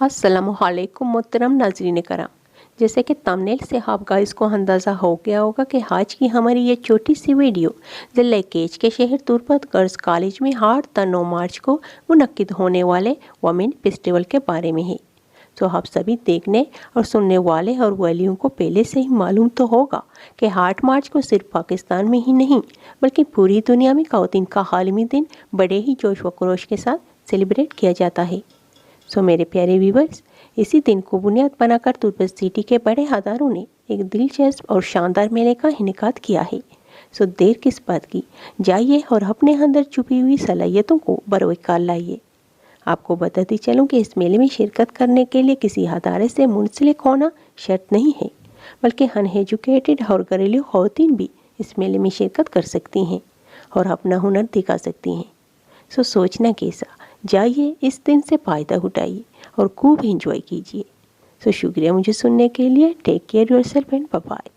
السلام علیکم محترم ناظرین کرام، جیسے کہ تمنیل سے آپ گائز کو اندازہ ہو گیا ہوگا کہ آج کی ہماری یہ چھوٹی سی ویڈیو ضلع کیچ کے شہر ترپت گرلز کالج میں 8 مارچ کو منعقد ہونے والے وومن فیسٹیول کے بارے میں ہے۔ تو آپ سبھی دیکھنے اور سننے والے اور والیوں کو پہلے سے ہی معلوم تو ہوگا کہ 8 مارچ کو صرف پاکستان میں ہی نہیں بلکہ پوری دنیا میں خواتین کا عالمی دن بڑے ہی جوش و خروش کے ساتھ سیلیبریٹ کیا جاتا ہے۔ میرے پیارے ویورز، اسی دن کو بنیاد بنا کر ترپت سٹی کے بڑے اداروں نے ایک دلچسپ اور شاندار میلے کا انعقاد کیا ہے۔ دیر کس بات کی، جائیے اور اپنے اندر چھپی ہوئی صلاحیتوں کو بروقار لائیے۔ آپ کو بتاتی چلوں کہ اس میلے میں شرکت کرنے کے لیے کسی ادارے سے منسلک ہونا شرط نہیں ہے، بلکہ ان ایجوکیٹڈ اور گھریلو خواتین بھی اس میلے میں شرکت کر سکتی ہیں اور اپنا ہنر دکھا سکتی ہیں۔ سوچنا کیسا، جائیے اس دن سے فائدہ اٹھائیے اور خوب انجوائے کیجیے۔ شکریہ مجھے سننے کے لیے۔ Take care yourself and bye bye.